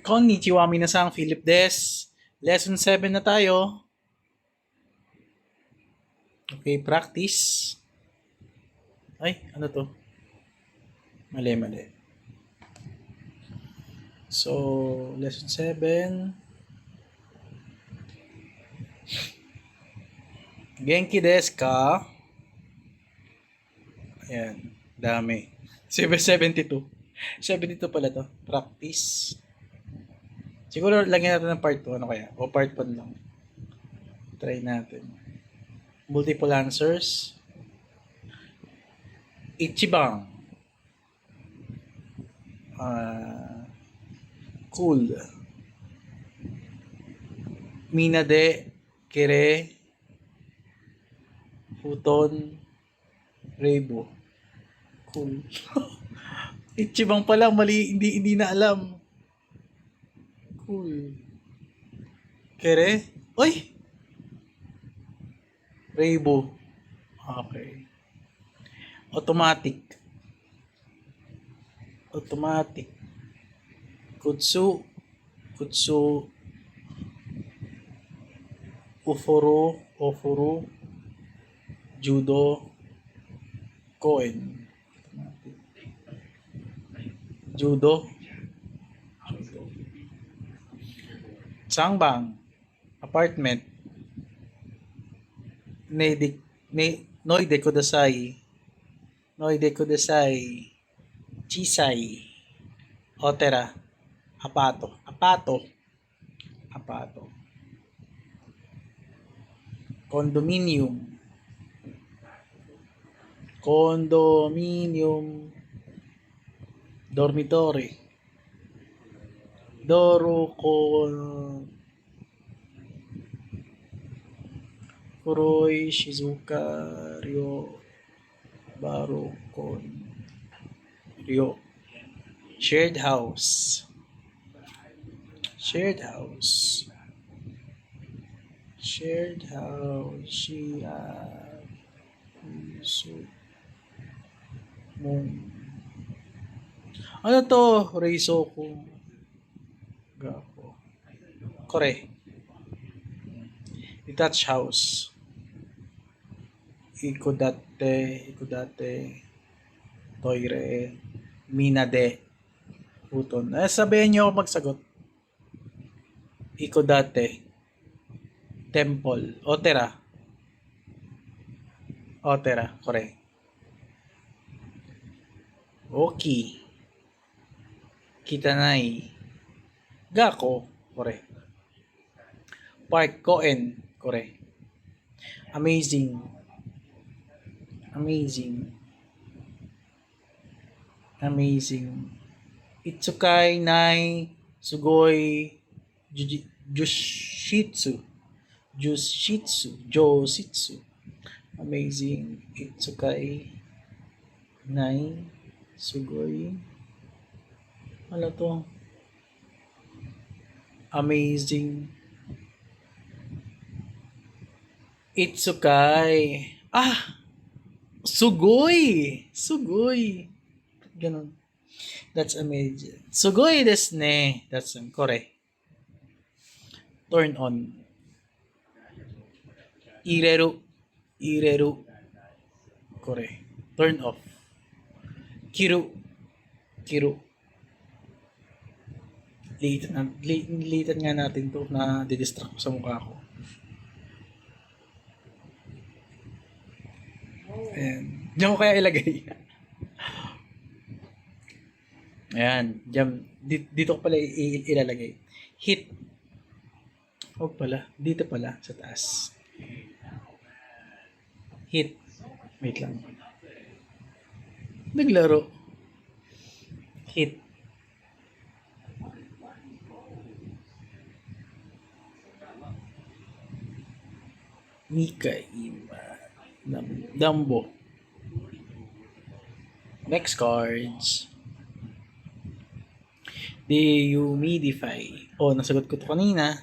Konnichiwa minasang, Philip Des. Lesson 7 na tayo. Okay, practice. Ay, ano to? Mali. So, lesson 7. Genki desu ka? Ayan, dami. 72. 72 pala to. Practice. Siguro lagyan natin ng part 2. Ano kaya? O part 1 lang. Try natin. Multiple answers. Ichiban. Cool. Mina de kere futon reibo. Cool. Ichiban pala, mali, hindi na alam. Cool. Kere? Oy! Reibo. Okay. Automatic. Kutsu. Ofuru. Judo. Koen. Judo. Sangbang. Apartment. Noide kudasai. Chisai. Otera. Apato. Condominium. Dormitory. Kuroi, Shizuka, Ryo, Ryo. Shared house. Shia. Ano to? Reisoku. Gako. Kore. Detached house. Ikodate. Toire. Minade. Futon. Sabihin niyo ako magsagot. Ikodate. Temple. Otera. Kore. Oki. Kitanai. Gako. Kore. Park. Koen. Kore. Amazing. Itsukai nai sugoi Jositsu. Amazing. Itsukai nai sugoi. Ano to? Amazing. Itsukai. Sugoi. Ganon. That's amazing. Sugoi desu ne. That's kore. Turn on. Ireru. Kore. Turn off. Kiru. Litan nga natin to na didistract ko sa mukha ko. Ayan. Diyan ko kaya ilagay. Ayan. Dito ko pala ilalagay. Hit. Pala. Dito pala. Sa taas. Hit. Wait lang. Naglaro. Hit. Mika Ima. Dumbo. Next cards. Dehumidify. Nasagot ko to kanina.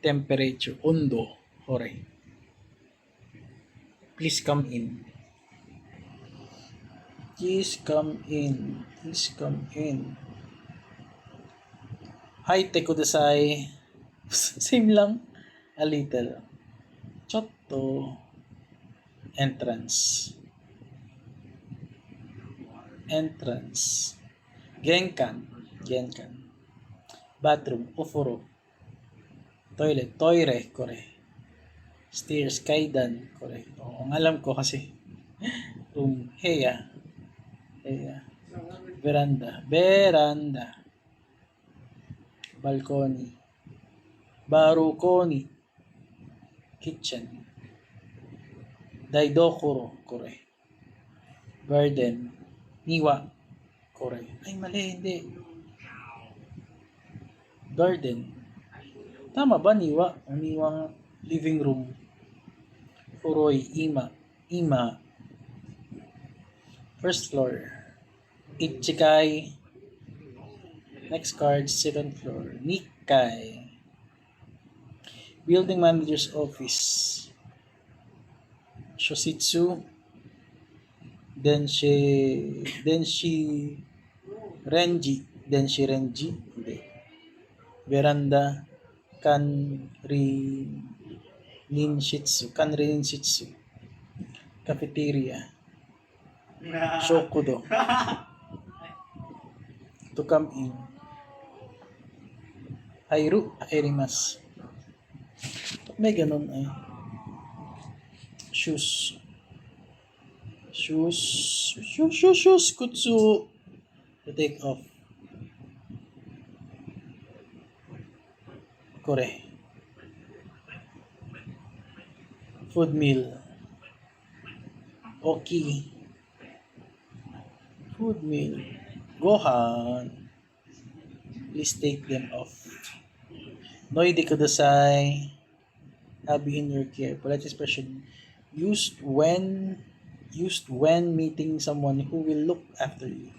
Temperature. Undo. Hore. Please come in. Haite kudasai. Same lang. A little. Chotto. Entrance. Entrance. Genkan. Genkan. Bathroom. Ofuro. Toilet. Toire. Kore. Stairs. Kaidan. Kore. Oo, ang alam ko kasi. Room. Heya. Heya. Veranda. Veranda. Balcony. Barukoni. Kitchen. Daidokuro. Kore. Garden. Niwa. Kore. Ay, mali. Hindi. Garden. Tama ba, niwa? Ang niwang living room. Kuroy. Ima. Ima. First floor. Ichikai. Next card, second floor. Nikai. Building manager's office. Shoshitsu. Denshi Renji. Denshi Renji. Hindi. Veranda. Kanrin-shitsu. Cafeteria. Shokudo. To come in. Hairu. Airimasu. May ganun ay. Shoes. Kutsu. To take off. Kore. Food meal. Oki. Food meal. Gohan. Please take them off. Noide kudasai. Have in your care. Polite expression used when meeting someone who will look after you.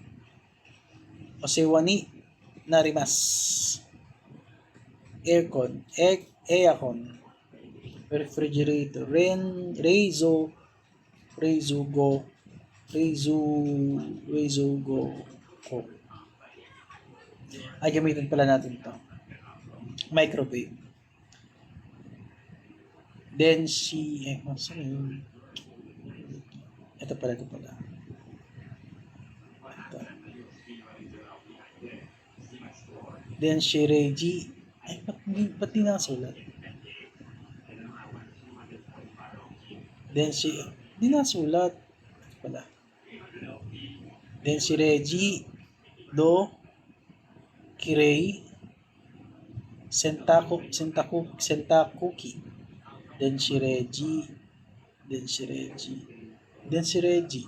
Osewa ni narimasu. Aircon. Aircon. Refrigerator. Reizo go. Ay, gamitin pala natin to. Microwave. Saan yun? Ito pala. Ito. Reiji. Ay, ba't di nasulat? Di nasulat. Ito pala. Reiji. Do. Kirei. Sentakuki. Denshi Reiji.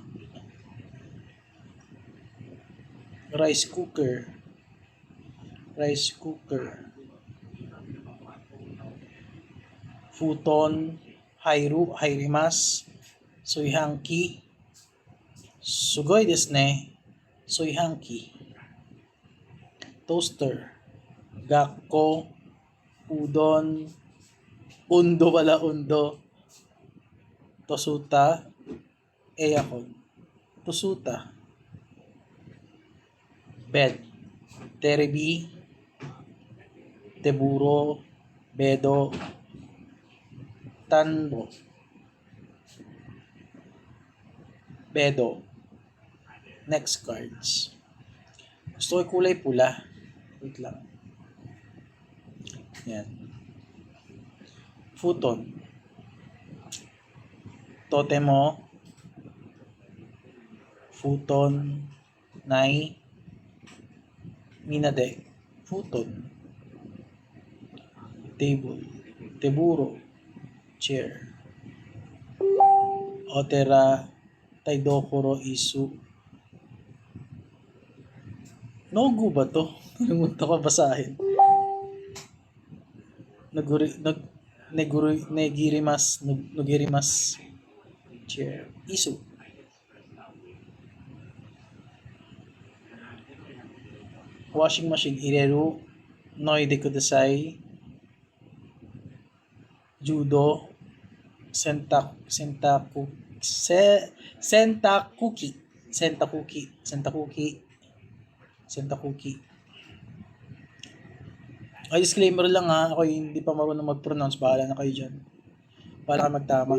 Rice cooker. Futon. Hairimasu. Suihanki. Sugoi desu ne. Suihanki. Toaster. Gakko. Udon. Undo. Tosuta. Aircon. Tosuta. Bed. Terebi. Teburo. Bedo. Tanbo. Bedo. Next cards. Gusto ko kulay pula. Wait lang. Yan. Futon. Totemo. Futon. Nai. Minade. Futon. Table. Teburo. Chair. Otera. Taidokuro isu. Nogu ba to? Nalimunta ko basahin. Nogirimas. Chair. Isu. Washing machine. Ireru. Noide kudasai. Judo. Sentakuki. Ay, disclaimer lang ha. Ako hindi pa marunong mag-pronounce. Bahala na kayo dyan. Para ka magtama.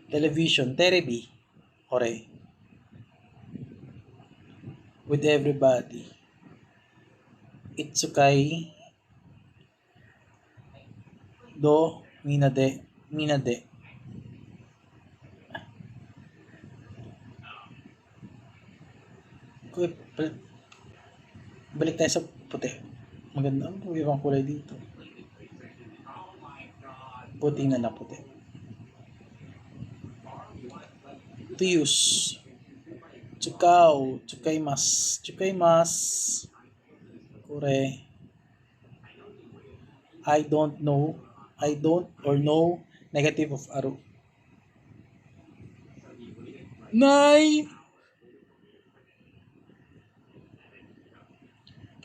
Television. Terebi. Kore. With everybody. Itsukai. Do. Minade. Minade. Balik tayo sa puti. Maganda ang ibang kulay dito. Puti na lang puti. To use. Tsukao. Tsukaimasu. Tsukaimasu. Kore. I don't know. I don't or know negative of aru. Nine.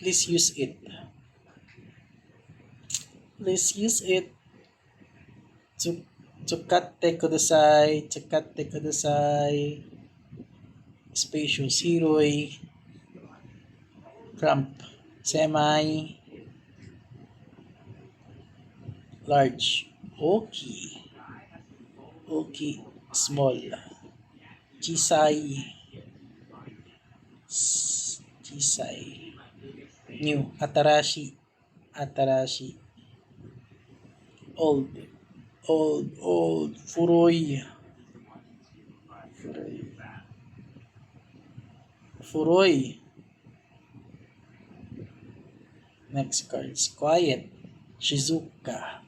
Please use it. Please use it. Tsukatte kudasai. Tsukatte kudasai. Spacious hiroi. Cramp. Semi. Large. Okay. Okay. Small. Chisai. Chisai. New. Atarashi. Atarashi. Old. Old. Old. Furoi. Furoi. Furoi. Next cards. Quiet. Shizuka.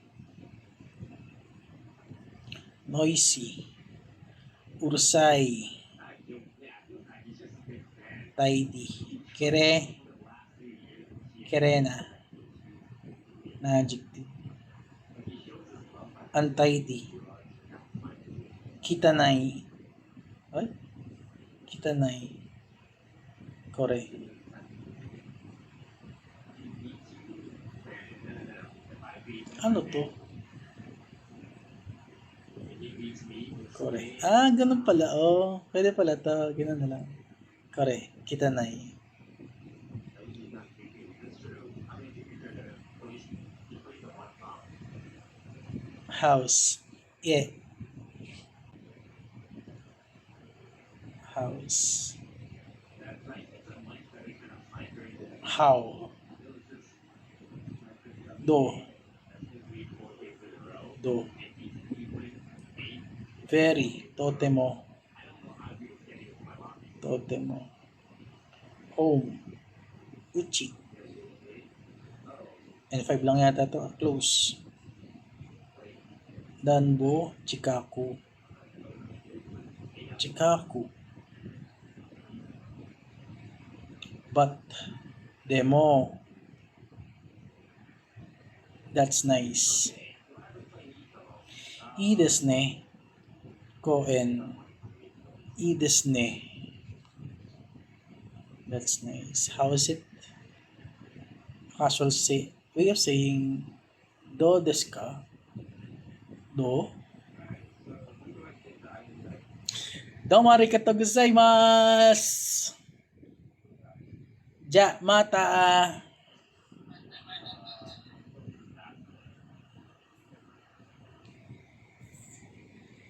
Noisy. Urusai. Tidy. Kere. Kerena. Na adjective. Untidy. Kitanai. What? Kitanai. Kore. Ano to? Kore. Ah, ganun pala. Oh, pwede pala to. Ganun na lang. Kore. Kitanai. House. Yeah. House. How. Do. Do. Very. Totemo. Totemo. Home. Uchi. N5 lang yata to. Close. Danbo. Chikaku. Chikaku. But. Demo. That's nice. I desu ne. Koen. I desu ne. That's nice. How is it? Casual way of saying do desu ka? Do? Domo arigatou gozaimasu. Ja, mata.